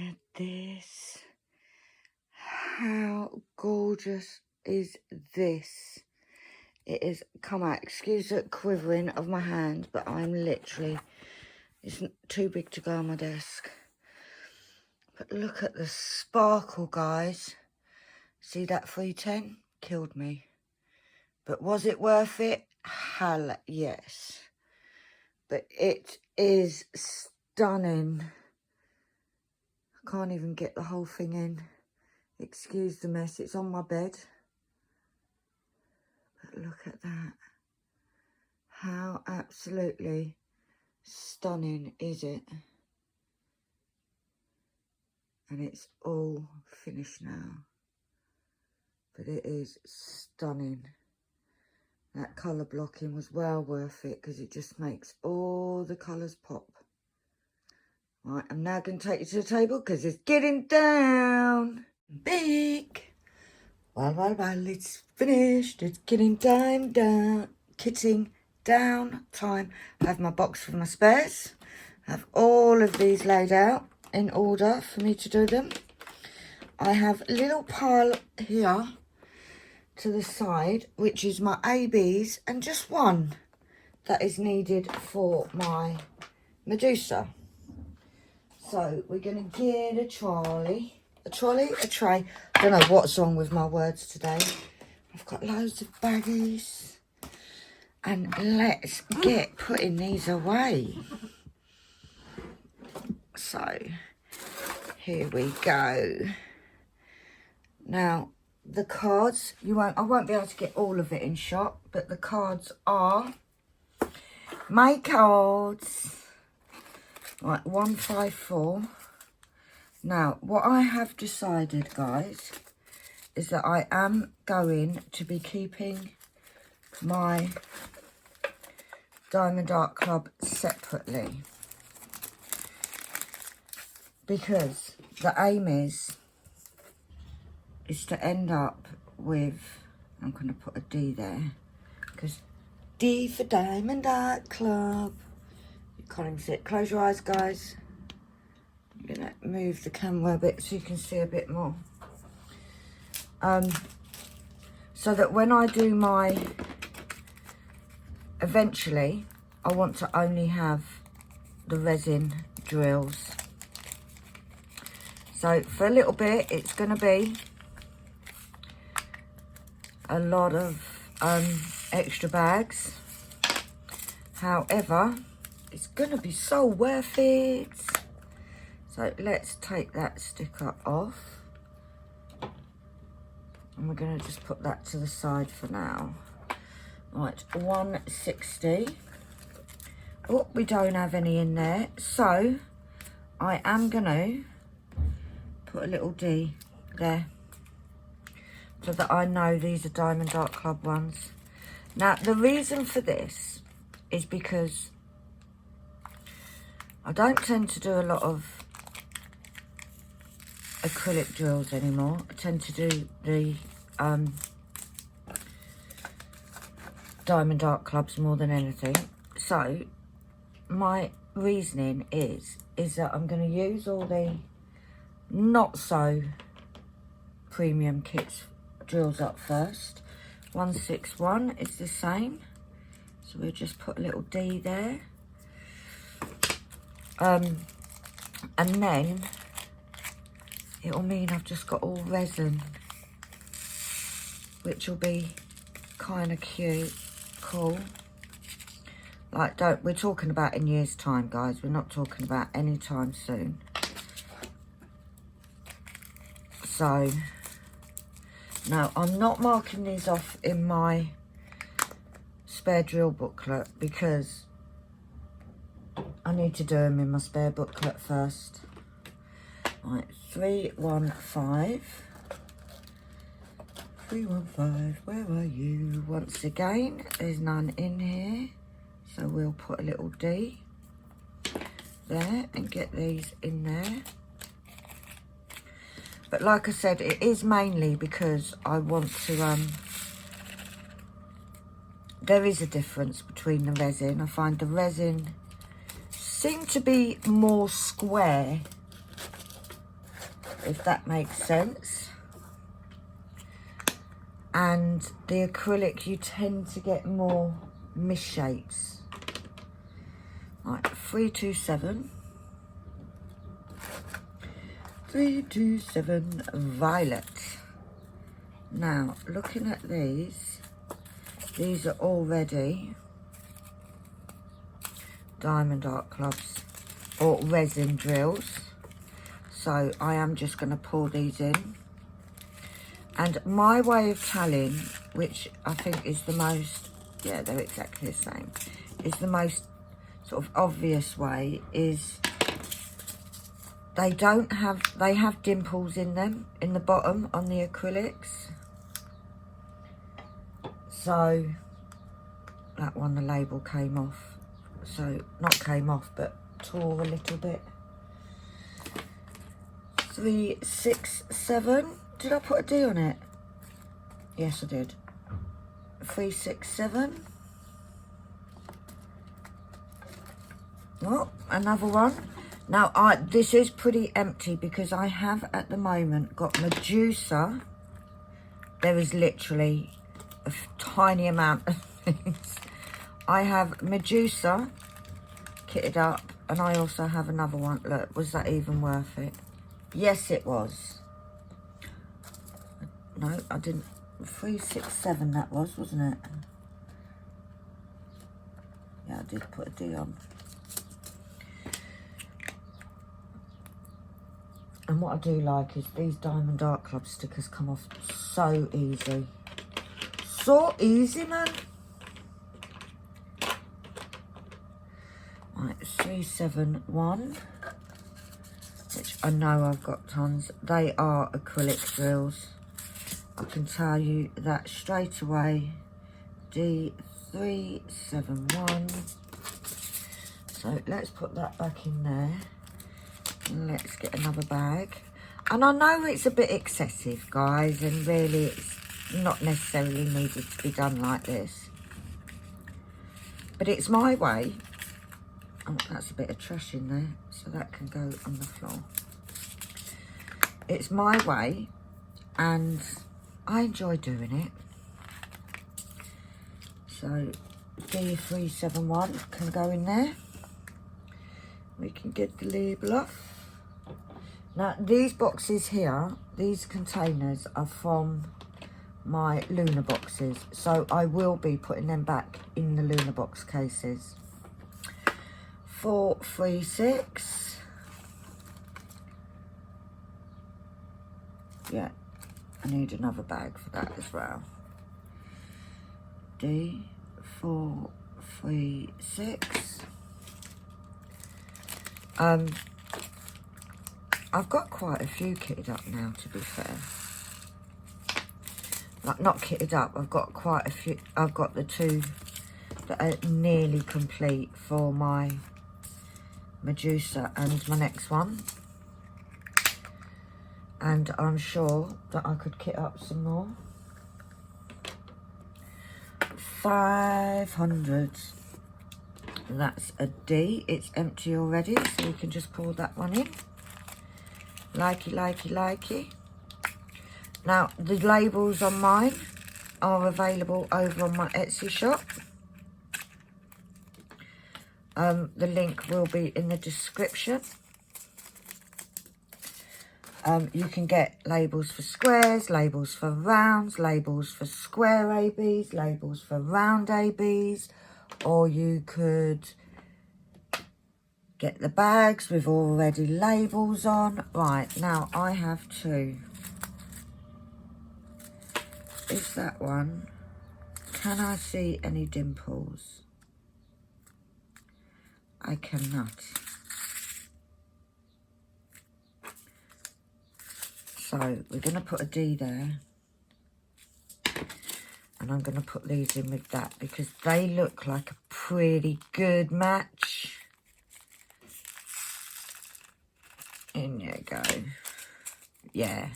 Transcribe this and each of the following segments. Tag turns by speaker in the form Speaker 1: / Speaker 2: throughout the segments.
Speaker 1: at this. How gorgeous is this? It is, come out, excuse the quivering of my hand, but I'm literally, it's too big to go on my desk. But look at the sparkle, guys. See that 310? Killed me. But was it worth it? Hell yes. But it is stunning. I can't even get the whole thing in. Excuse the mess, it's on my bed. But look at that. How absolutely stunning is it? And it's all finished now. But it is stunning. That colour blocking was well worth it because it just makes all the colours pop. Right, I'm now going to take you to the table because it's getting down big. Well, it's finished. It's getting time down. Kitting down time. I have my box for my spares. I have all of these laid out in order for me to do them. I have a little pile here to the side, which is my ABs, and just one that is needed for my Medusa. So we're going to get a tray. I don't know what's wrong with my words today. I've got loads of baggies. And let's get putting these away. So, here we go. Now, the cards, I won't be able to get all of it in shot, but the cards are my cards. Right, 154. Now, what I have decided, guys, is that I am going to be keeping my Diamond Art Club separately. Because the aim is to end up with, I'm going to put a D there, because D for Diamond Art Club. You can't even see it. Close your eyes, guys. I'm going to move the camera a bit so you can see a bit more. So that when I do my, eventually, I want to only have the resin drills. So for a little bit, it's going to be a lot of extra bags. However, it's going to be so worth it. So let's take that sticker off. And we're going to just put that to the side for now. Right, 160. Oh, we don't have any in there. So I am going to put a little D there, so that I know these are Diamond Art Club ones. Now, the reason for this is because I don't tend to do a lot of acrylic drills anymore. I tend to do the Diamond Art Clubs more than anything. So, my reasoning is that I'm going to use all the not so premium kits drills up first. 161 is the same, so we'll just put a little D there, and then it'll mean I've just got all resin, which will be kind of cute, cool. Like, we're talking about in years time, guys. We're not talking about any time soon. So, now I'm not marking these off in my spare drill booklet because I need to do them in my spare booklet first. Right, 315. 315, where are you? Once again, there's none in here. So we'll put a little D there and get these in there. But like I said, it is mainly because I want to, there is a difference between the resin. I find the resin seem to be more square if that makes sense. And the acrylic, you tend to get more misshapes. Right, 327. 327 violet. Now, looking at these are already diamond art clubs or resin drills. So I am just going to pour these in. And my way of tallying, which I think is the most, yeah, they're exactly the same, is the most sort of obvious way, is they have dimples in them, in the bottom on the acrylics. So that one, the label came off. So, not came off, but tore a little bit. 367. Did I put a D on it? Yes, I did. 367. Oh, another one. Now, this is pretty empty because I have at the moment got Medusa. There is literally a tiny amount of things. I have Medusa kitted up, and I also have another one. Look, was that even worth it? Yes, it was. No, I didn't. 367 that was, wasn't it? Yeah, I did put a D on. And what I do like is these Diamond Art Club stickers come off so easy. So easy, man. Right, 371, which I know I've got tons. They are acrylic drills. I can tell you that straight away. D371. So let's put that back in there. And let's get another bag. And I know it's a bit excessive, guys, and really it's not necessarily needed to be done like this. But it's my way. Oh, that's a bit of trash in there, so that can go on the floor. It's my way, and I enjoy doing it. So D371 can go in there. We can get the label off. Now, these boxes here, these containers are from my Luna boxes, so I will be putting them back in the Luna box cases. 436. Yeah, I need another bag for that as well. D436. I've got quite a few kitted up now, to be fair. Like, not kitted up, I've got quite a few. I've got the two that are nearly complete for my Medusa and my next one. And I'm sure that I could kit up some more. 500. That's a D. It's empty already, so we can just pour that one in. Likey, likey, likey. Now, the labels on mine are available over on my Etsy shop. The link will be in the description. You can get labels for squares, labels for rounds, labels for square ABs, labels for round ABs, or you could get the bags with already labels on. Right, now I have two. Is that one? Can I see any dimples? I cannot. So we're going to put a D there. And I'm going to put these in with that because they look like a pretty good match. In you go. Yeah.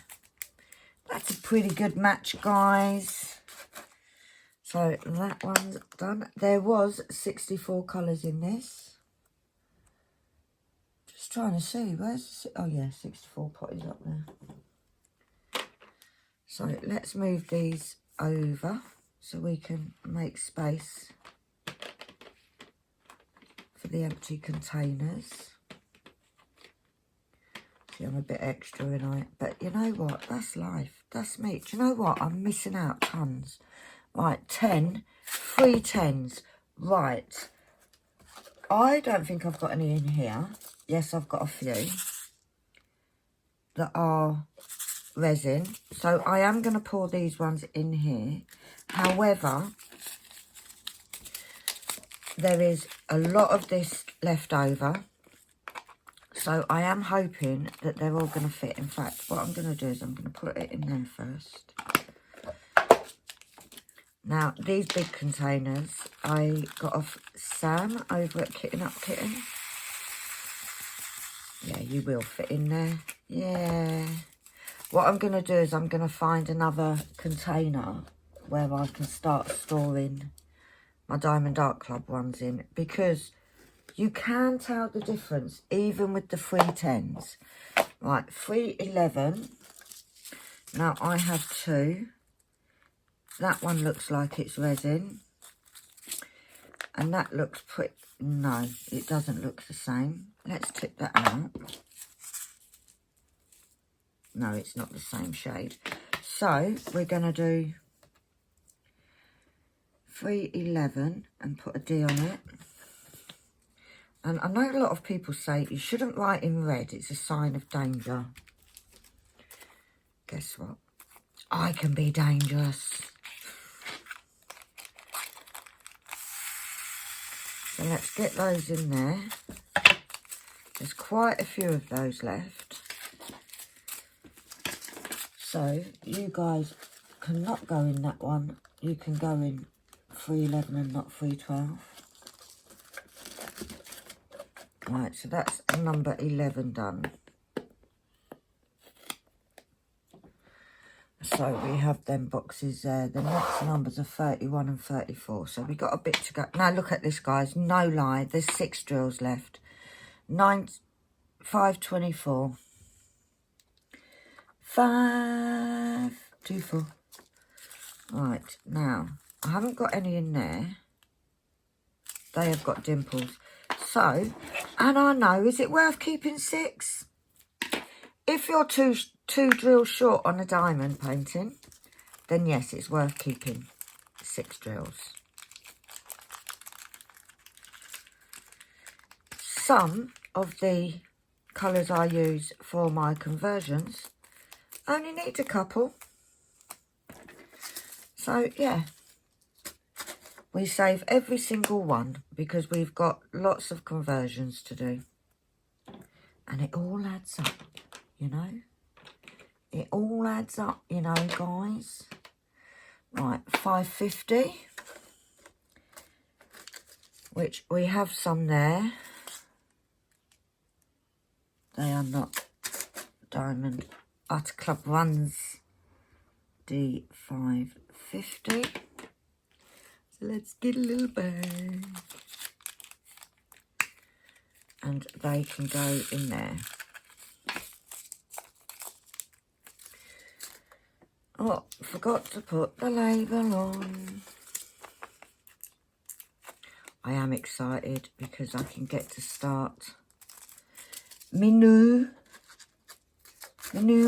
Speaker 1: That's a pretty good match, guys. So that one's done. There was 64 colours in this. Just trying to see, where's, oh yeah, 64 potties up there. So let's move these over so we can make space for the empty containers. See, I'm a bit extra in it, but you know what? That's life. That's me. Do you know what? I'm missing out tons. Right, 10, 3 10s. Right. I don't think I've got any in here. Yes, I've got a few that are resin. So I am going to pour these ones in here. However, there is a lot of this left over. So I am hoping that they're all going to fit. In fact, what I'm going to do is I'm going to put it in there first. Now, these big containers I got off Sam over at Kitten Up Kitten. Yeah, you will fit in there. Yeah. What I'm going to do is I'm going to find another container where I can start storing my Diamond Art Club ones in, because you can tell the difference even with the 3 10s. Right, 3 11. Now I have 2. That one looks like it's resin. And that looks pretty... No, it doesn't look the same. Let's tip that out. No, it's not the same shade. So we're going to do 3 11 and put a D on it. And I know a lot of people say you shouldn't write in red. It's a sign of danger. Guess what? I can be dangerous. So let's get those in there. There's quite a few of those left. So you guys cannot go in that one. You can go in 3 11 and not 3 12. Right, so that's number 11 done. So we have them boxes there. The next numbers are 31 and 34. So we got a bit to go. Now look at this, guys. No lie. There's 6 drills left. 5 24. 5 2 4. Right, now I haven't got any in there. They have got dimples. So, and I know, is it worth keeping 6? If you're two drills short on a diamond painting, then yes, it's worth keeping 6 drills. Some of the colours I use for my conversions only need a couple. So, yeah. We save every single one because we've got lots of conversions to do. And it all adds up, you know. It all adds up, you know, guys. Right, 550. Which we have some there. They are not Diamond Art Club ones. D550. Let's get a little bag. And they can go in there. Oh, forgot to put the label on. I am excited because I can get to start my new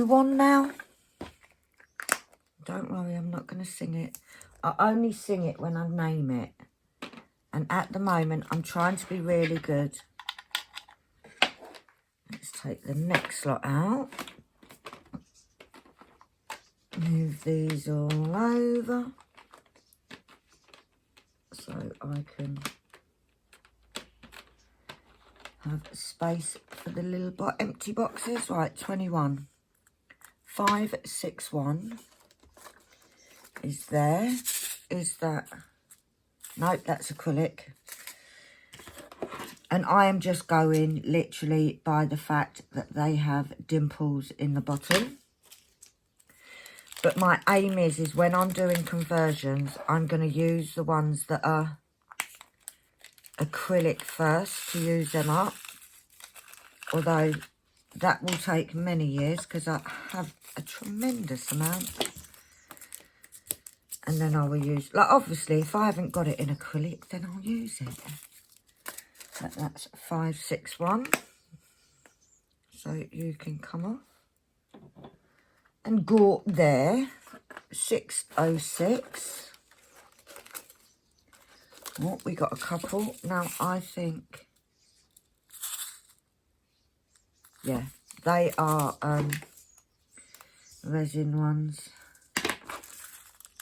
Speaker 1: one now. Don't worry, I'm not going to sing it. I only sing it when I name it. And at the moment, I'm trying to be really good. Let's take the next lot out. Move these all over. So I can have space for the little empty boxes. Right, 21. 561 is there. Is that... Nope, that's acrylic. And I am just going literally by the fact that they have dimples in the bottom. But my aim is when I'm doing conversions, I'm going to use the ones that are acrylic first to use them up. although that will take many years because I have a tremendous amount. And then I will use, like, obviously if I haven't got it in acrylic, then I'll use it. But that's 561. So you can come off and go up there. 606. Oh, we got a couple. Now I think, yeah, they are resin ones.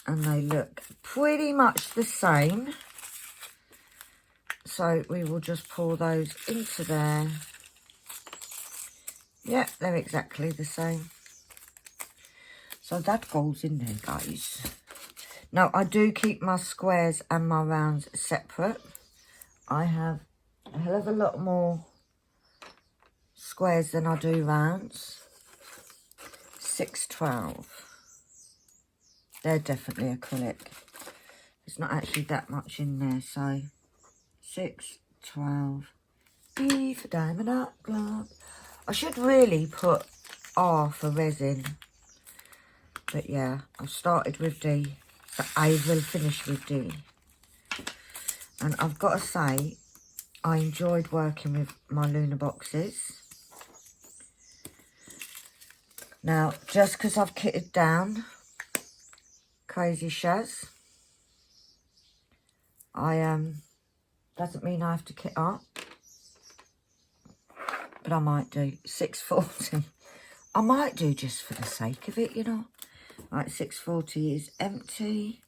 Speaker 1: And they look pretty much the same. So we will just pour those into there. Yeah, they're exactly the same. So that goes in there, guys. Now, I do keep my squares and my rounds separate. I have a hell of a lot more squares than I do rounds. 612. They're definitely acrylic. There's not actually that much in there, so 612. E for diamond art glove. I should really put R for resin. But yeah, I've started with D. So I will finish with D. And I've got to say, I enjoyed working with my Luna boxes. Now, just because I've kitted down Crazy Shaz, doesn't mean I have to kit up. But I might do 640. I might do just for the sake of it, you know. Right, 640 is empty.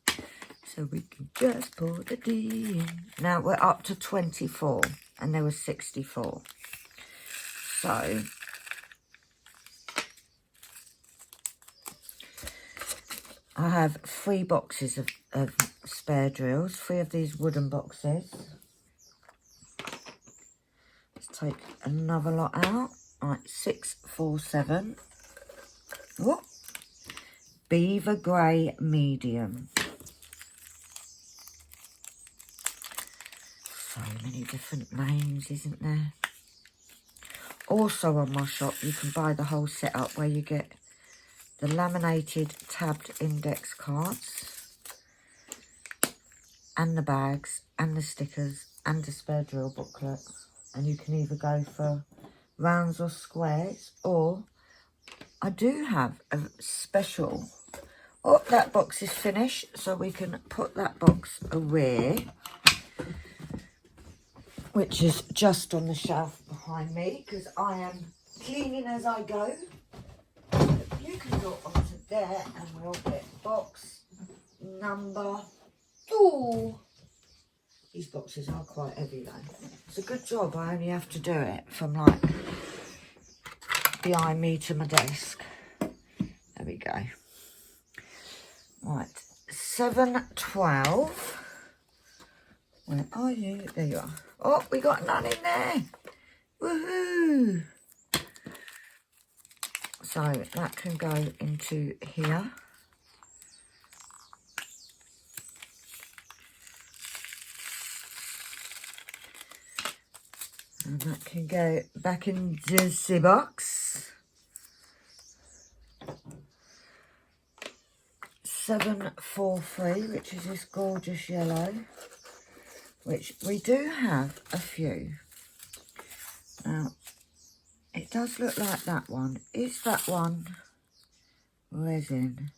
Speaker 1: So we can just pour the D in. Now we're up to 24. And there was 64. So I have 3 boxes of spare drills. 3 of these wooden boxes. Take another lot out. Right, 647. What? Beaver Grey Medium. So many different names, isn't there? Also on my shop, you can buy the whole setup where you get the laminated tabbed index cards and the bags and the stickers and the spare drill booklet. And you can either go for rounds or squares, or I do have a special. Oh, that box is finished, so we can put that box away, which is just on the shelf behind me, because I am cleaning as I go. You can go onto there and we'll get box number 2. These boxes are quite heavy though. It's a good job I only have to do it from like behind me to my desk. There we go. Right, 712. Where are you? There you are. Oh, we got none in there. Woohoo! So that can go into here. And that can go back into the box. 743, which is this gorgeous yellow, which we do have a few. Now, it does look like that one. Is that one resin?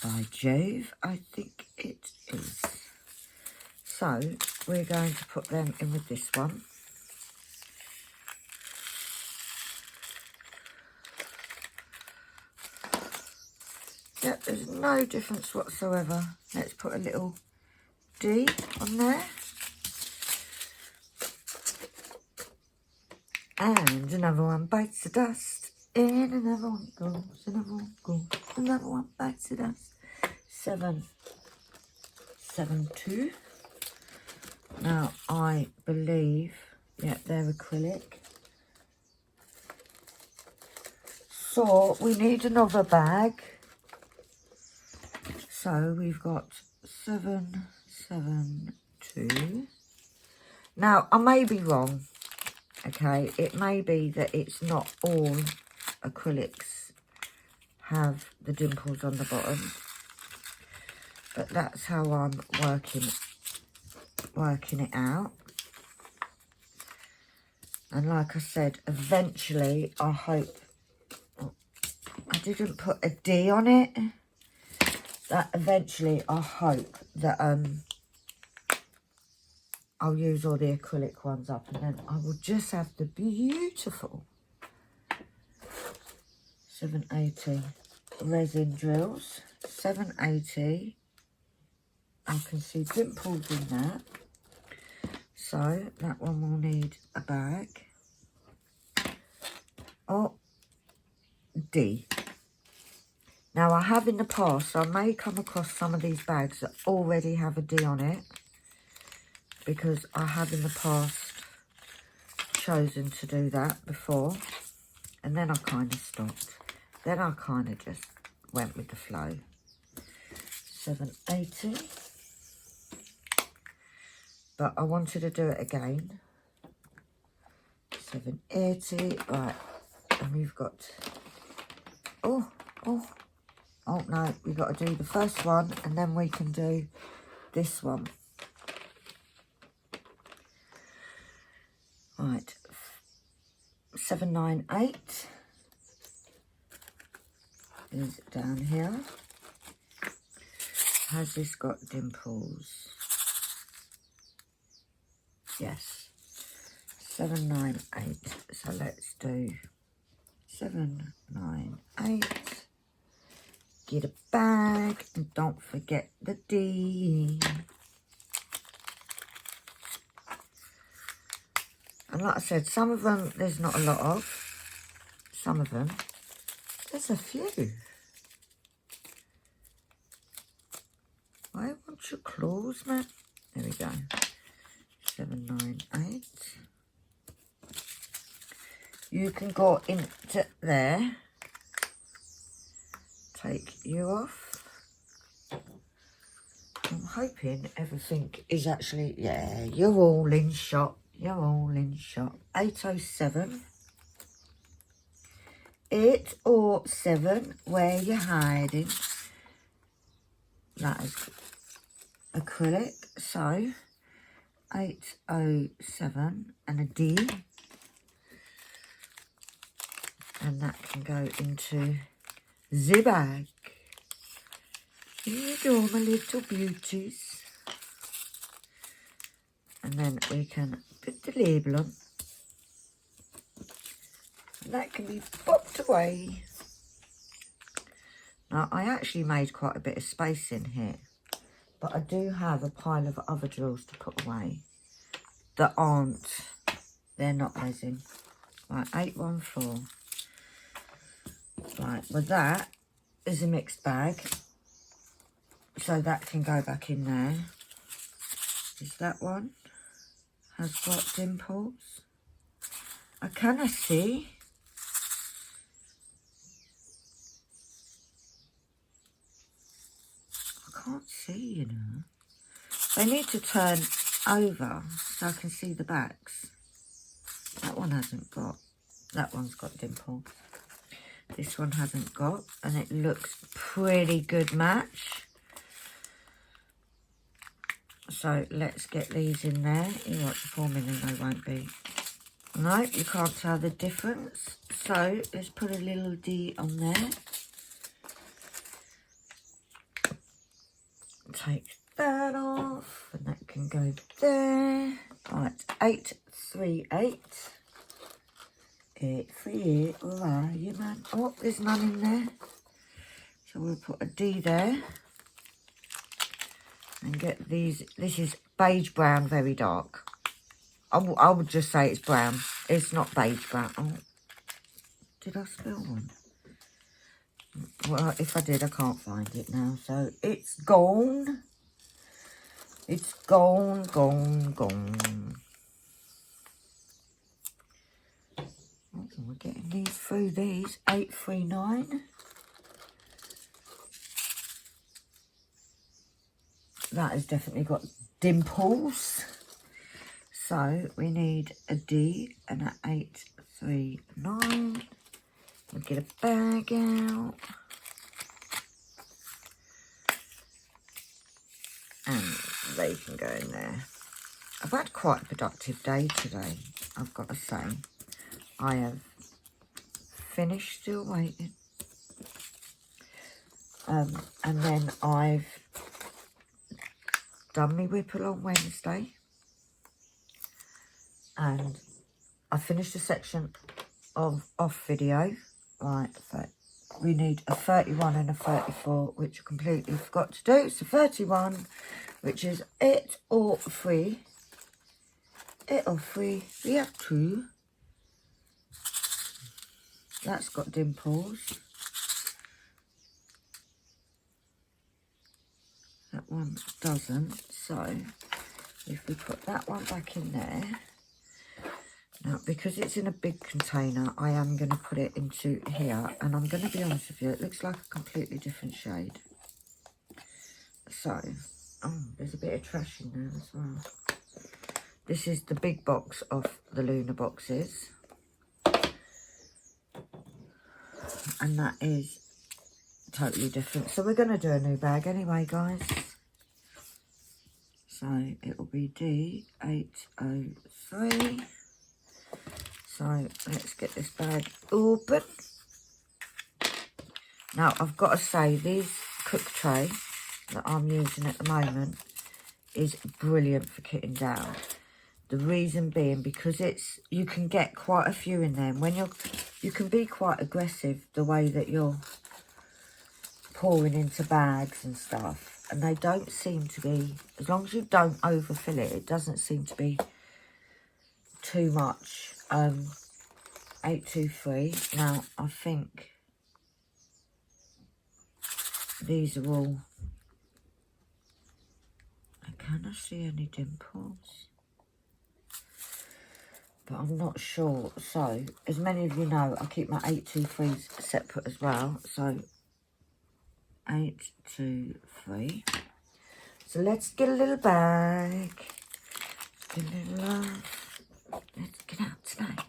Speaker 1: By Jove, I think it is. So, we're going to put them in with this one. Yep, there's no difference whatsoever. Let's put a little D on there. And another one bites the dust. And another one goes, another one goes, another one bites the dust. 772. Now, I believe, yeah, they're acrylic. So, we need another bag. So, we've got 772. Now, I may be wrong. Okay, it may be that it's not all acrylics have the dimples on the bottom, but that's how I'm working it out. And like I said, eventually I hope, I didn't put a D on it, that eventually I hope that I'll use all the acrylic ones up, and then I will just have the beautiful 780 resin drills. 780, I can see dimples in that, so that one will need a bag. Oh, D. Now I have in the past, so I may come across some of these bags that already have a D on it, because I have in the past chosen to do that before, and then I kind of stopped. Then I kind of just went with the flow. 780. But I wanted to do it again. 780. Right. And we've got... Oh no. We've got to do the first one, and then we can do this one. Right. 798 is down here. Has this got dimples? Yes. 798. So let's do 798. Get a bag and don't forget the D. And like I said, some of them there's not a lot of. Some of them there's a few. I want your claws, man. There we go. 798. You can go into there. Take you off. I'm hoping everything is actually, yeah, you're all in shot. You're all in shot. 807. 807, where you hiding? That is acrylic. So 807 and a D, and that can go into the bag. Here you go, my little beauties. And then we can put the label on, and that can be popped away. Now I actually made quite a bit of space in here, but I do have a pile of other drills to put away that aren't, they're not resin. Right, 814. Right, well that is a mixed bag, so that can go back in there. Is that one has got dimples? I cannot see. I can't see, you know. They need to turn over so I can see the backs. That one hasn't got. That one's got dimples. This one hasn't got, and it looks pretty good match. So let's get these in there. You watch the 4 minutes, they won't be. No, you can't tell the difference. So let's put a little D on there. Take that off, and that can go there. Right, 838. 838, where are you, man? Oh, there's none in there. So we'll put a D there. And get these. This is beige brown, very dark. I would just say it's brown. It's not beige brown. Oh, did I spill one? Well, if I did, I can't find it now. So it's gone. It's gone, gone, gone. Oh, we're getting these through these. 839. That has definitely got dimples. So we need a D and an 839. We'll get a bag out. And they can go in there. I've had quite a productive day today, I've got to say. I have finished Still Waiting. And then I've done my Whipple on Wednesday. And I finished a section of off video. Right, so we need a 31 and a 34, which I completely forgot to do. So 31, which is it or free. It or free. We have two. That's got dimples. That one doesn't. So if we put that one back in there. Now, because it's in a big container, I am going to put it into here. And I'm going to be honest with you, it looks like a completely different shade. So, oh, there's a bit of trash in there as well. This is the big box of the Luna boxes. And that is totally different. So we're going to do a new bag anyway, guys. So it will be D803. So let's get this bag open. Now I've got to say, these cook tray that I'm using at the moment is brilliant for kitting down. The reason being because you can get quite a few in there. And when you can be quite aggressive the way that you're pouring into bags and stuff. And they don't seem to be, as long as you don't overfill it, it doesn't seem to be too much. 823. Now I think these are all. Can I see any dimples? But I'm not sure. So, as many of you know, I keep my 823s separate as well. So, 823. So, let's get a little bag. Let's get out tonight.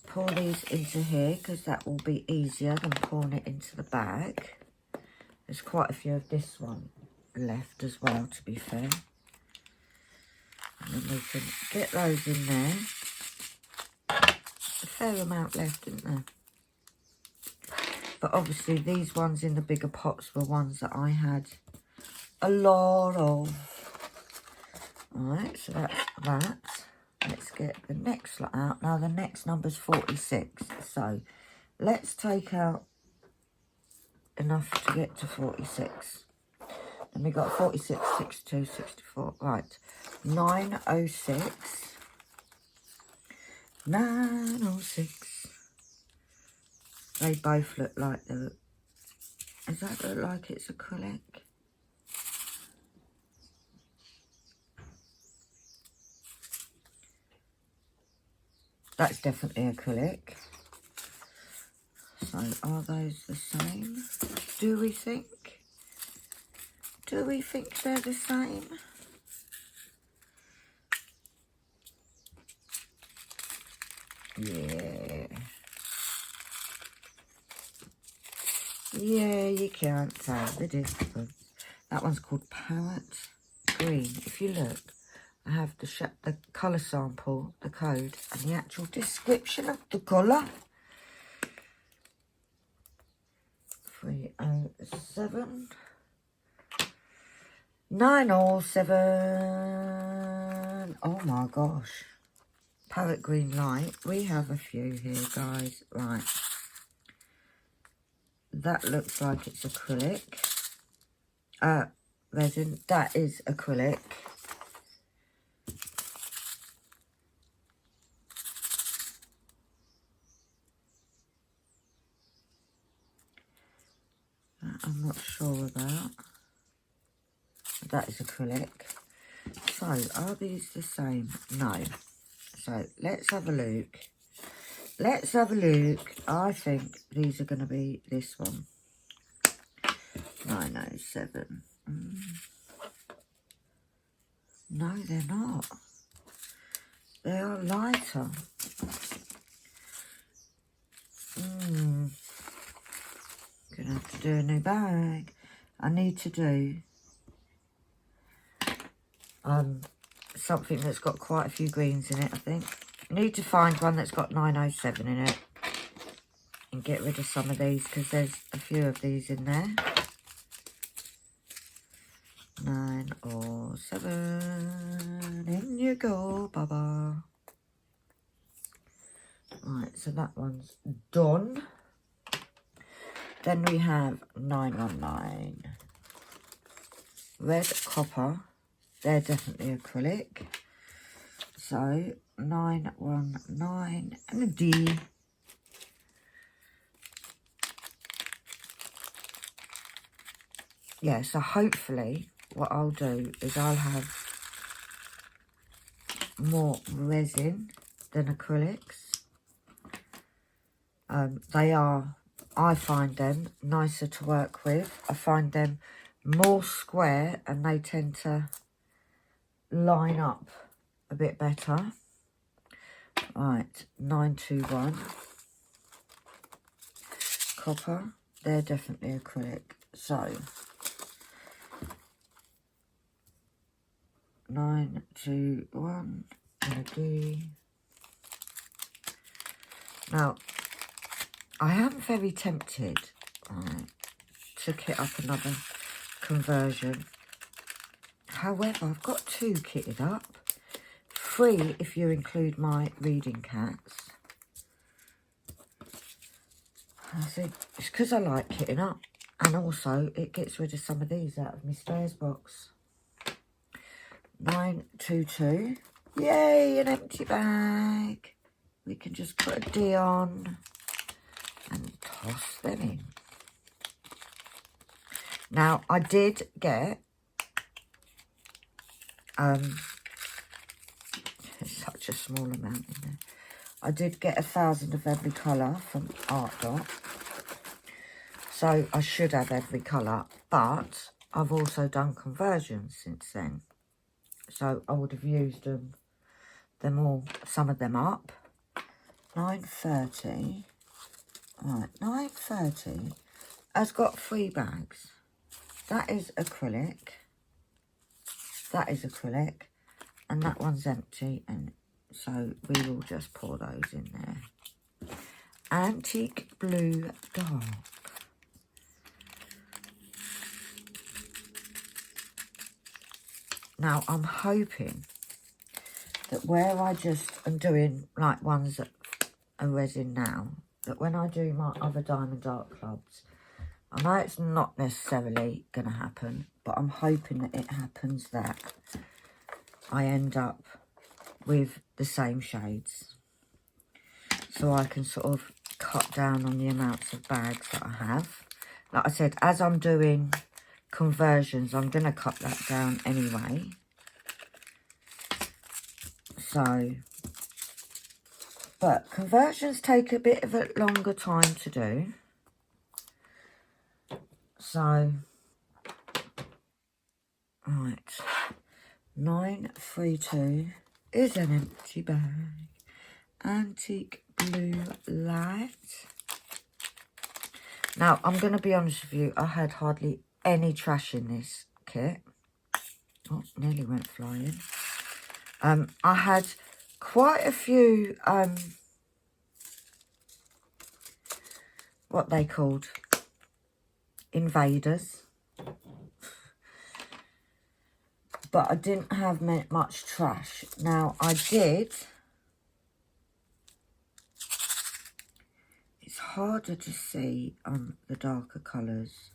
Speaker 1: Pour these into here because that will be easier than pouring it into the bag. There's quite a few of this one left as well, to be fair. And then we can get those in there. A fair amount left, isn't there? But obviously these ones in the bigger pots were ones that I had a lot of. Alright, so that's that. Let's get the next lot out. Now the next number's 46. So let's take out enough to get to 46. And we got 46, 62, 64. Right. 906. 906. They both look like the... Does that look like it's acrylic? That's definitely acrylic. So, are those the same? Do we think? Do we think they're the same? Yeah. Yeah, you can't tell the difference. That one's called Parrot Green. If you look, I have the colour sample, the code, and the actual description of the colour. 307. 907. Oh my gosh. Parrot green light. We have a few here, guys. Right. That looks like it's acrylic. Resin. That is acrylic. That I'm not sure about. That is acrylic. So, are these the same? No. So, let's have a look. Let's have a look. I think these are going to be this one. 907. No, they're not. they are lighter. Gonna have to do a new bag. I need to do something that's got quite a few greens in it, I think. I need to find one that's got 907 in it and get rid of some of these because there's a few of these in there. 907, in you go, Baba. Right, so that one's done. Then we have 919. Red copper. They're definitely acrylic. So 919 and a D. Yeah, so hopefully what I'll do is I'll have more resin than acrylics. They are, I find them nicer to work with. I find them more square and they tend to line up a bit better. Right, 921. Copper, they're definitely acrylic. So 921 and a D. Now, I am very tempted to kit up another conversion. However, I've got 2 kitted up. 3 if you include my reading cats. I think it's because I like kitting up. And also, it gets rid of some of these out of my spares box. 922. Yay, an empty bag. We can just put a D on and toss them in. Now, I did get such a small amount in there. I did get 1,000 of every colour from Art Dot. So I should have every colour, but I've also done conversions since then. So I would have used them all, some of them up. 930. Right, 930 has got 3 bags. That is acrylic. That is acrylic. And that one's empty. And so we will just pour those in there. Antique Blue Dark. Now, I'm hoping that where I just am doing like ones that are resin now, that when I do my other Diamond Art clubs, I know it's not necessarily going to happen, but I'm hoping that it happens that I end up with the same shades. So I can sort of cut down on the amounts of bags that I have. Like I said, as I'm doing conversions, I'm going to cut that down anyway. So, but conversions take a bit of a longer time to do. So, right, 932 is an empty bag. Antique Blue Light. Now, I'm going to be honest with you, I had hardly any trash in this kit. Oh, nearly went flying. I had quite a few, what they called, invaders. But I didn't have much trash. Now, I did. It's harder to see on the darker colours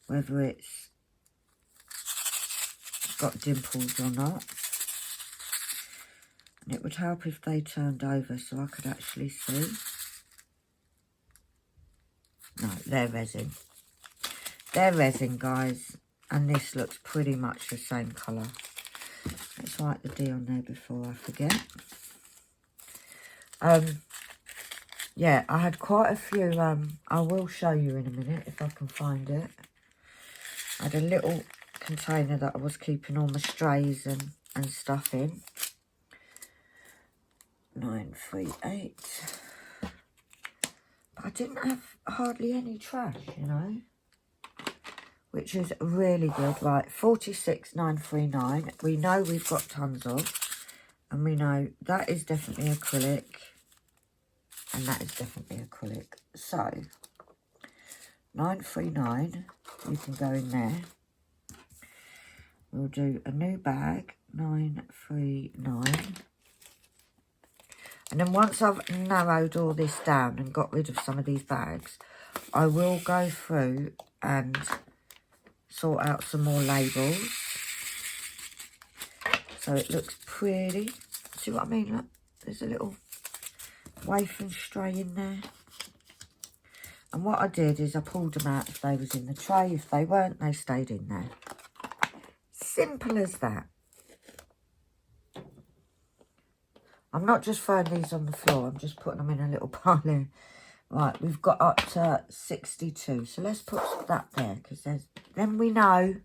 Speaker 1: whether it's got dimples or not. And it would help if they turned over so I could actually see. No, they're resin. They're resin, guys. And this looks pretty much the same colour. Let's write the D on there before I forget. Yeah, I had quite a few. I will show you in a minute if I can find it. I had a little container that I was keeping all my strays and and stuff in. 938. But I didn't have hardly any trash, you know, which is really good. Right, 46939. We know we've got tons of, and we know that is definitely acrylic, and that is definitely acrylic. So 939, you can go in there. We'll do a new bag, 939. And then once I've narrowed all this down and got rid of some of these bags, I will go through and sort out some more labels. So it looks pretty. See what I mean? Look, there's a little waif and stray in there. And what I did is I pulled them out if they was in the tray. If they weren't, they stayed in there. Simple as that. I'm not just throwing these on the floor. I'm just putting them in a little pile here. Right, we've got up to 62. So let's put that there, because then we know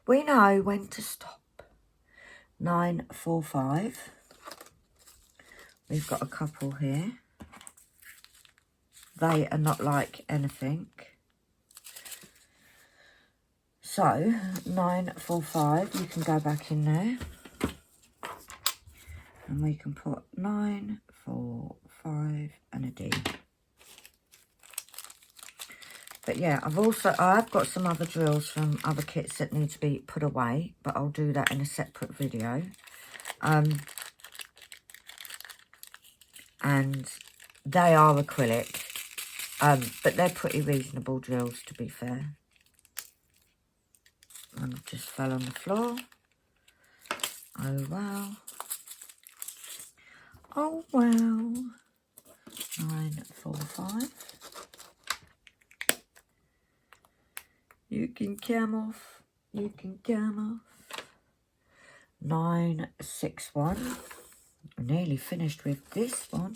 Speaker 1: when to stop. 945. We've got a couple here. They are not like anything. So 945, you can go back in there. And we can put 945 and a D. But yeah, I've got some other drills from other kits that need to be put away, but I'll do that in a separate video. And they are acrylic, but they're pretty reasonable drills, to be fair. One just fell on the floor. Oh well. Oh well. 945. You can come off. You can come off. 961. I'm nearly finished with this one.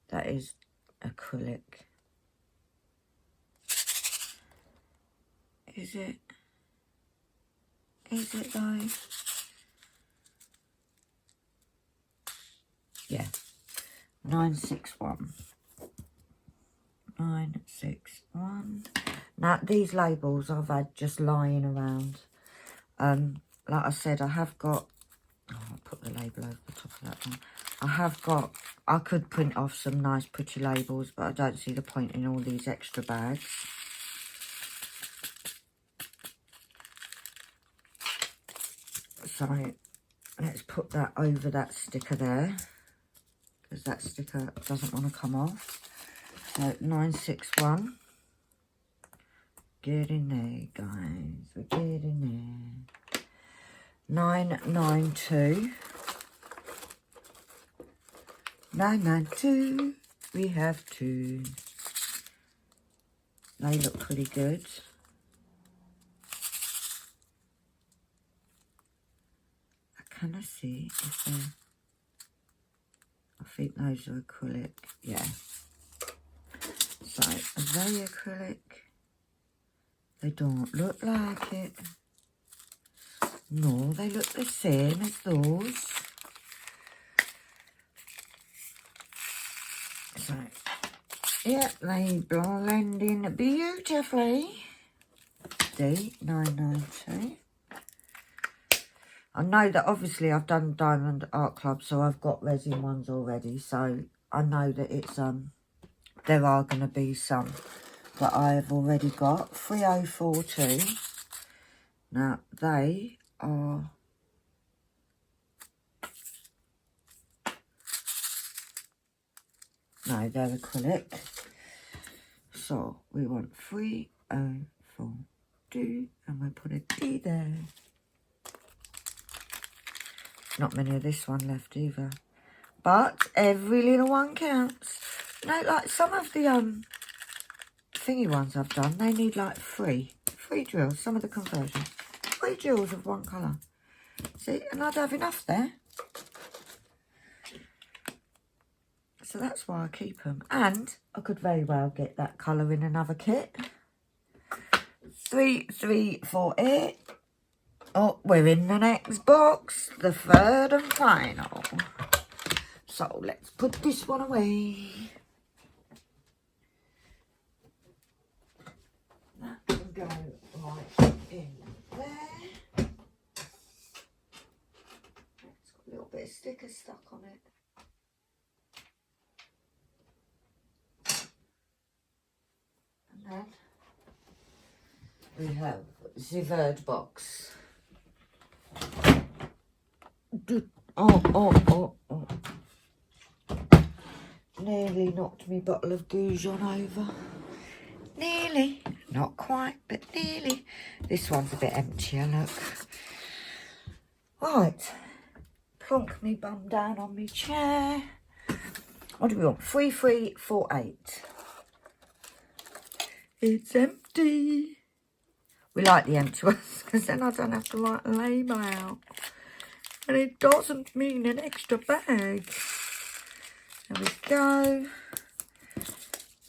Speaker 1: That is acrylic. Is it? Is it though? Yeah. 961. 961. Now, these labels I've had just lying around. Like I said, I have got... Oh, I'll put the label over the top of that one. I could print off some nice pretty labels, but I don't see the point in all these extra bags. So, let's put that over that sticker there, because that sticker doesn't want to come off. So, 961. Get in there, guys. We're getting there. 992. 992. We have two. They look pretty good. I kind of see if they're... I think those are acrylic. Yeah. So, are they acrylic? They don't look like it. No, they look the same as those. So, yeah, they blend in beautifully. D992. I know that obviously I've done Diamond Art Club, so I've got resin ones already. So I know that it's there are going to be some that I have already got. 3042. Now they are... No, they're acrylic. So we want 3042, and we put a D there. Not many of this one left either, but every little one counts. You know, like some of the thingy ones I've done, they need like three drills. Some of the conversions, 3 drills of one colour. See, and I'd have enough there. So that's why I keep them. And I could very well get that colour in another kit. 3348. Oh, we're in the next box, the third and final. So let's put this one away. That can go right in there. It's got a little bit of sticker stuck on it. And then we have the third box. Oh. Nearly knocked me bottle of Goujon over. Nearly. Not quite, but nearly. This one's a bit emptier, look. Right. Plonk me bum down on me chair. What do we want? 3348. It's empty. We like the empty ones because then I don't have to write a label out. And it doesn't mean an extra bag. There we go.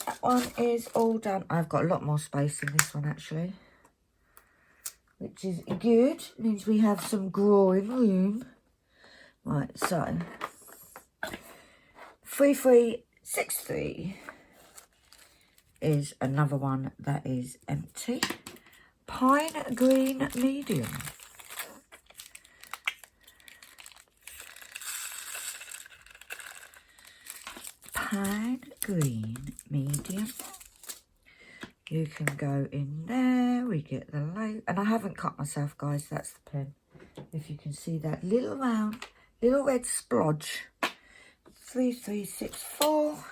Speaker 1: That one is all done. I've got a lot more space in this one actually, which is good. Means we have some growing room. Right, so 3363 is another one that is empty. Pine green medium. Pine green medium. You can go in there. We get the label. And I haven't cut myself, guys. That's the pen. If you can see that little round, little red splodge. 3364.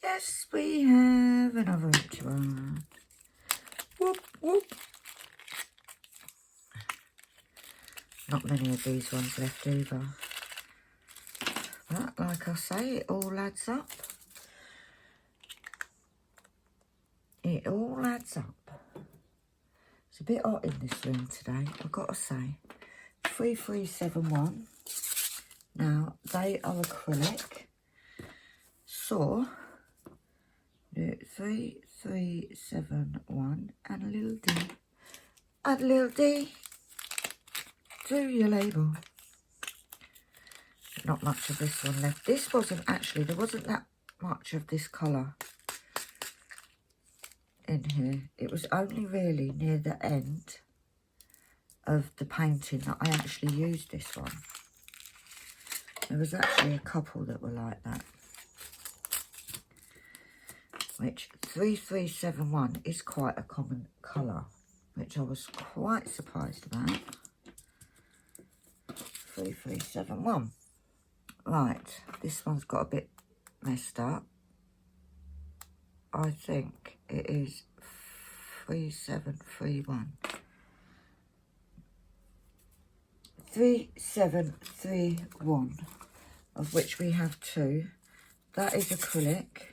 Speaker 1: Yes, we have another empty one. Whoop, whoop. Not many of these ones left either. But like I say, it all adds up. It all adds up. It's a bit hot in this room today, I've got to say. 3371. Now, they are acrylic. So, 3371 and a little D. Add a little D to your label. Not much of this one left. This wasn't actually, there wasn't that much of this colour in here. It was only really near the end of the painting that I actually used this one. There was actually a couple that were like that. Which 3371 is quite a common colour, which I was quite surprised about. 3371. Right, this one's got a bit messed up. I think it is 3731. 3731, of which we have two. That is acrylic.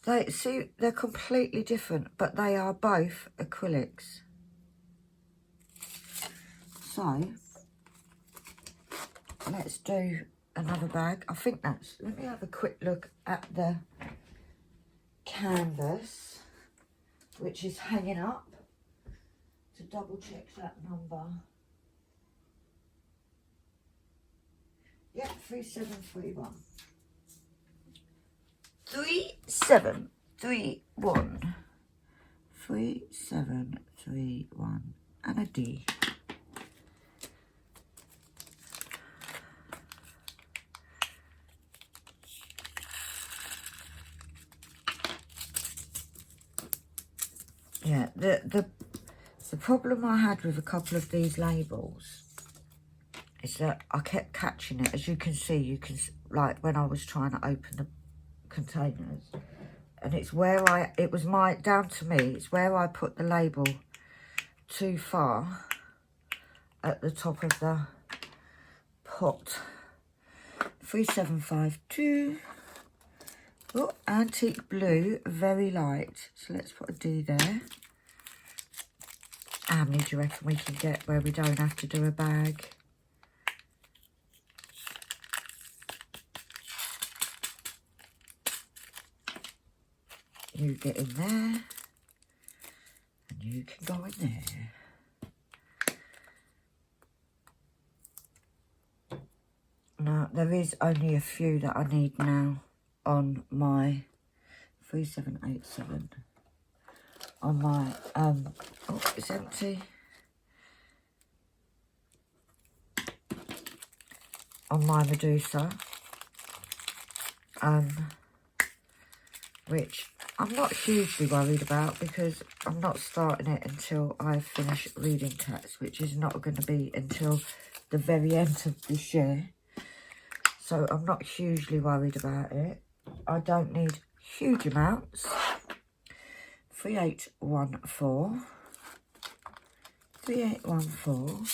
Speaker 1: They're completely different, but they are both acrylics. So, let's do another bag. I think that's, let me have a quick look at the canvas, which is hanging up, to double check that number. Yep, 3731. 3731. 3731 and a D. Yeah, the problem I had with a couple of these labels is that I kept catching it. As you can see, like when I was trying to open the containers, and it's where down to me, it's where I put the label too far at the top of the pot. 3752. Oh, antique blue, very light. So let's put a D there. How many do you reckon we can get where we don't have to do a bag? You get in there, and you can go in there. there is only a few that I need now on my 3787. On my, oh, it's empty. On my Medusa. Which I'm not hugely worried about because I'm not starting it until I finish reading Cats, which is not going to be until the very end of this year. So I'm not hugely worried about it. I don't need huge amounts. 3814. 3814.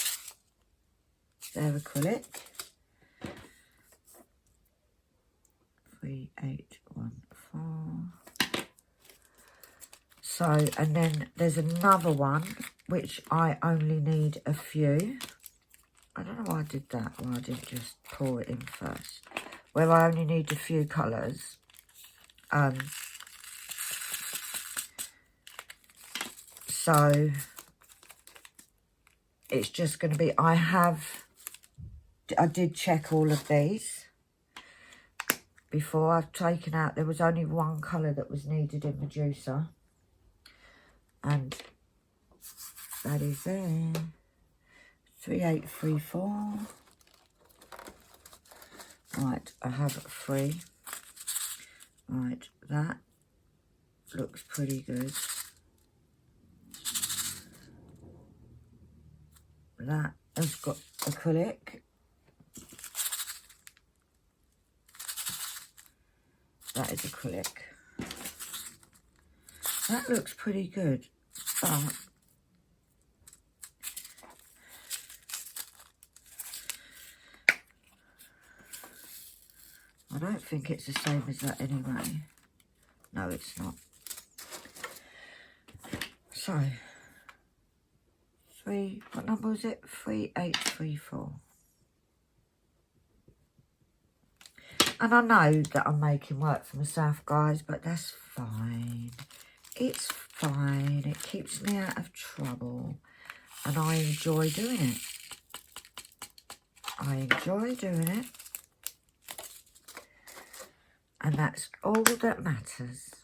Speaker 1: They're acrylic. 3814. So, and then there's another one which I only need a few. I don't know why I did that. Why I didn't just pour it in first. Where I only need a few colours. So it's just going to be. I did check all of these before. I've taken out. There was only one colour that was needed in Medusa. And that is there. 3834. Right, I have 3. Right, that looks pretty good. That has got acrylic. That is acrylic. That looks pretty good, but I don't think it's the same as that anyway. No, it's not. So, what number was it? 3834. And I know that I'm making work for myself, guys, but that's fine. It's fine. It keeps me out of trouble. And I enjoy doing it. I enjoy doing it. And that's all that matters,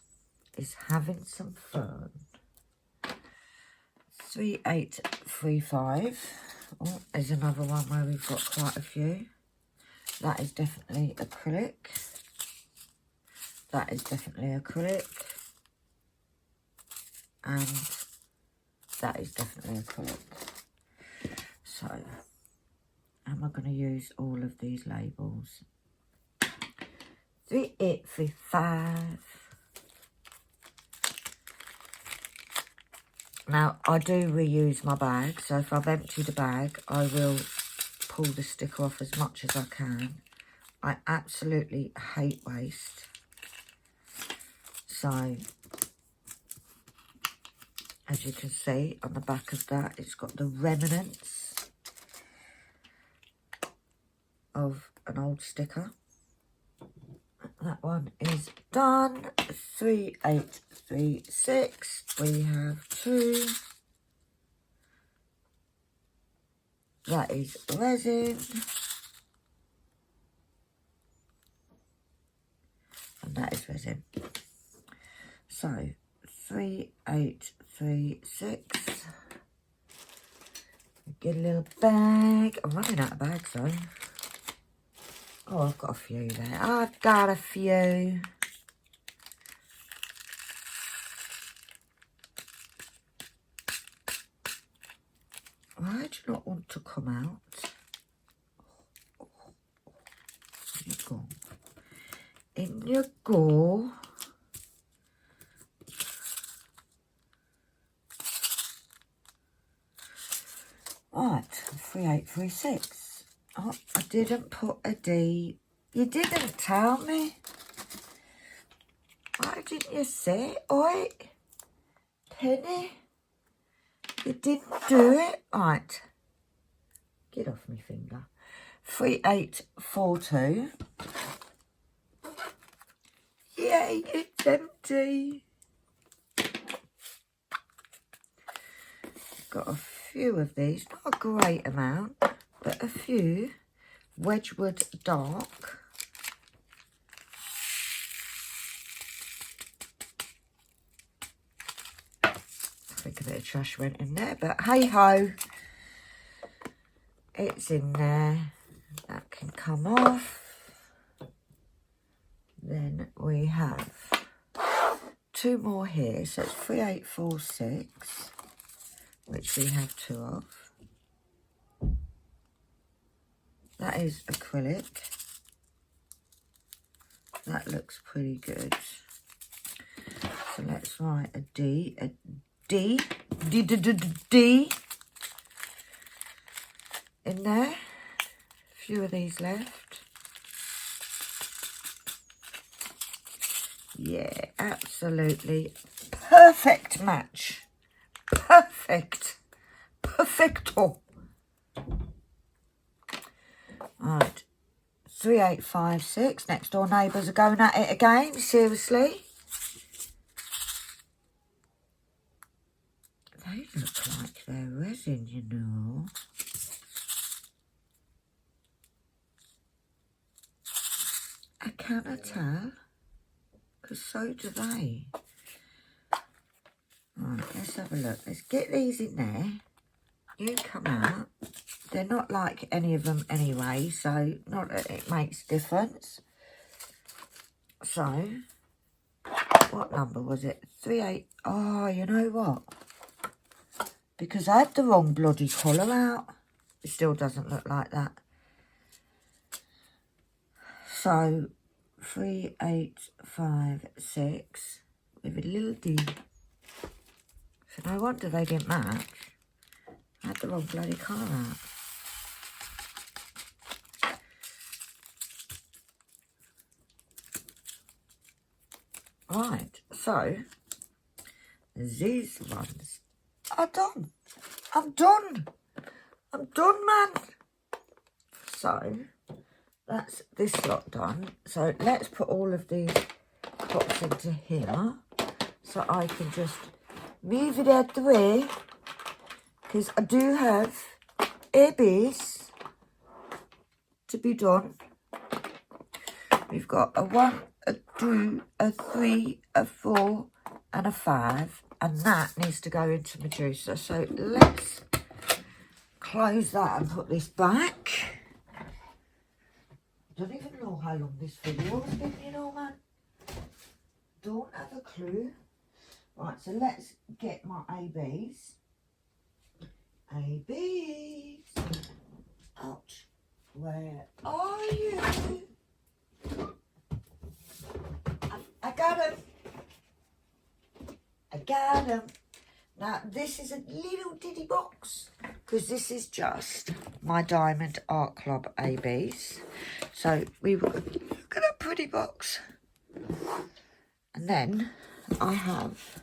Speaker 1: is having some fun. 3835. Oh, there's another one where we've got quite a few. That is definitely acrylic. That is definitely acrylic. And that is definitely acrylic. So, am I going to use all of these labels? 3835. Now, I do reuse my bag, so if I've emptied a bag, I will pull the sticker off as much as I can. I absolutely hate waste. So, as you can see on the back of that, it's got the remnants of an old sticker. That one is done. 3836. We have 2. That is resin. And that is resin. So, 3836. Get a little bag. I'm running out of bags though. Oh, I've got a few there. I've got a few. Why do you not want to come out? In you go. In you go. Right, 3836. Oh, I didn't put a D. You didn't tell me. Why didn't you say it? Oi, Penny. You didn't do it. Right. Get off my finger. 3842. Yay, it's empty. Got a few of these. Not a great amount, but a few. Wedgwood Dark. I think a bit of trash went in there, but hey ho, it's in there. That can come off. Then we have 2 more here, so it's 3846, which we have 2 of. That is acrylic. That looks pretty good. So let's write a D in there. A few of these left. Yeah, absolutely perfect match. Perfecto. Right, 3856. Next door neighbours are going at it again. Seriously. They look like they're resin, you know. I cannot tell, because so do they. Right, let's have a look. Let's get these in there. You come out. They're not like any of them anyway, so not that it makes a difference. So, what number was it? 38. Oh, you know what? Because I had the wrong bloody colour out. It still doesn't look like that. So, 3856 with a little D. So no wonder they didn't match. I had the wrong bloody colour out. Right, so these ones are done. I'm done, man. So that's this lot done. So let's put all of these pots into here, so I can just move it out the way, because I do have a base to be done. We've got a 1, a 2, a 3, a 4 and a 5, and that needs to go into my juicer. So let's close that and put this back. I don't even know how long this video has been, you know, man. Don't have a clue. Right, so let's get my ABs. ABs. Ouch. Where are you? I got him. I got him. Now, this is a little ditty box, because this is just my Diamond Art Club ABs. So, look at that pretty box. And then I have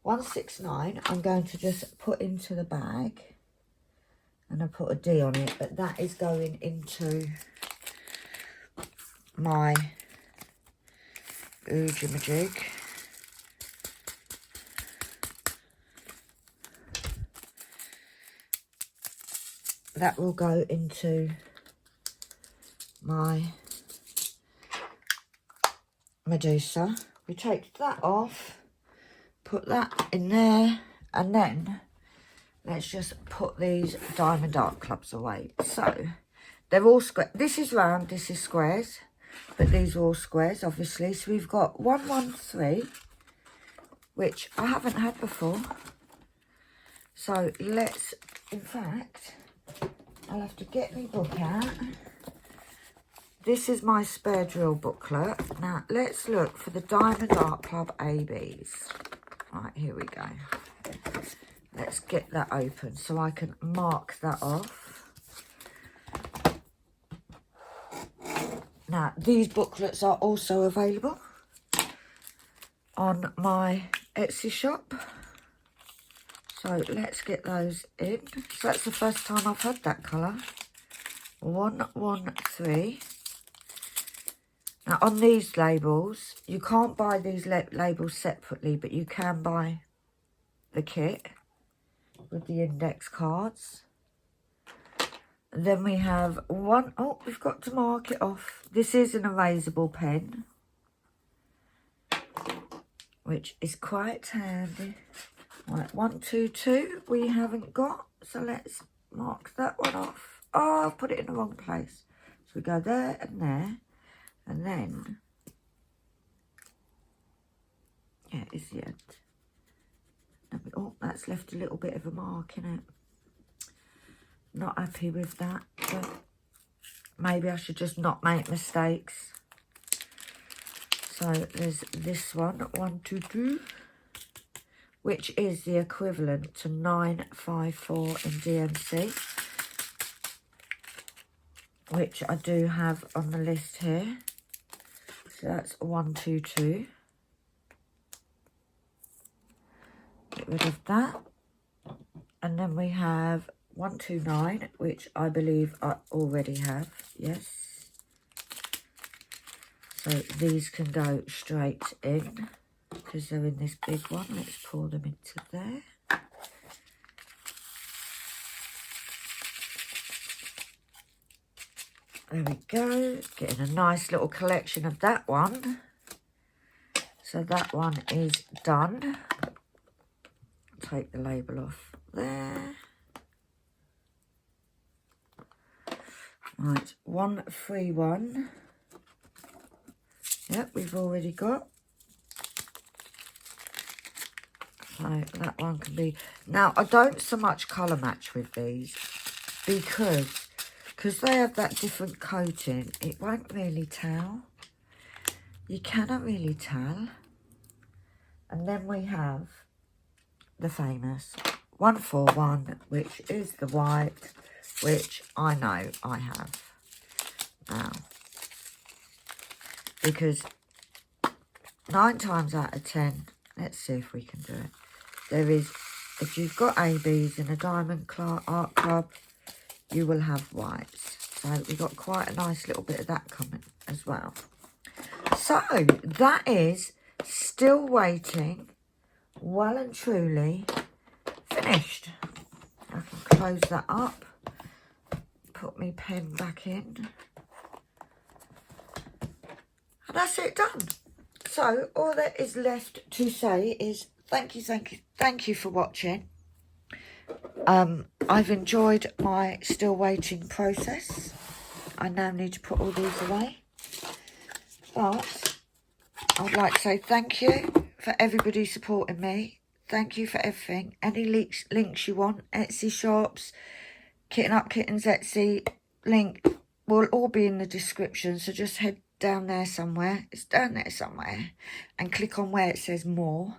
Speaker 1: 169. I'm going to just put into the bag. And I put a D on it, but that is going into my oojamajig. That will go into my Medusa. We take that off, put that in there, and then let's just put these Diamond Art Clubs away. So they're all square. This is round, this is squares, but these are all squares, obviously. So we've got 113, which I haven't had before. So let's, in fact, I'll have to get my book out. This is my spare drill booklet. Now, let's look for the Diamond Art Club ABs. Right, here we go. Let's get that open so I can mark that off. Now, these booklets are also available on my Etsy shop. So, let's get those in. So, that's the first time I've had that colour. 113. Now, on these labels, you can't buy these labels separately, but you can buy the kit with the index cards. Then we have one, oh, we've got to mark it off. This is an erasable pen, which is quite handy. Right, 1, 2, 2 we haven't got, so let's mark that one off. Oh, I've put it in the wrong place. So we go there, and then, yeah, it's the end. Oh, that's left a little bit of a mark in it. Not happy with that, but maybe I should just not make mistakes. So there's this one, 1, 2, 2, which is the equivalent to 954 in DMC, which I do have on the list here. So that's 1, 2, 2. Get rid of that. And then we have 129, which I believe I already have. Yes. So these can go straight in because they're in this big one. Let's pour them into there. There we go. Getting a nice little collection of that one. So that one is done. Take the label off there. Right, 131. Yep, we've already got. So that one can be. Now, I don't so much colour match with these because they have that different coating. It won't really tell. You cannot really tell. And then we have the famous 141, which is the white, which I know I have now. Because 9 times out of 10, let's see if we can do it. There is, if you've got ABs in a Diamond Art Club, you will have whites. So we've got quite a nice little bit of that coming as well. So that is Still Waiting, well and truly finished. I can close that up, put my pen back in, and that's it done. So all that is left to say is thank you for watching. I've enjoyed my still waiting process. I now need to put all these away, but I would like to say thank you for everybody supporting me. Thank you for everything. Any links you want, Etsy shops, Kitten Up Kittens Etsy link will all be in the description. So just head down there somewhere. It's down there somewhere. And click on where it says more.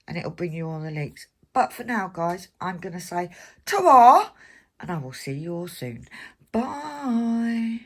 Speaker 1: And it'll bring you all the links. But for now, guys, I'm going to say ta-ra. And I will see you all soon. Bye.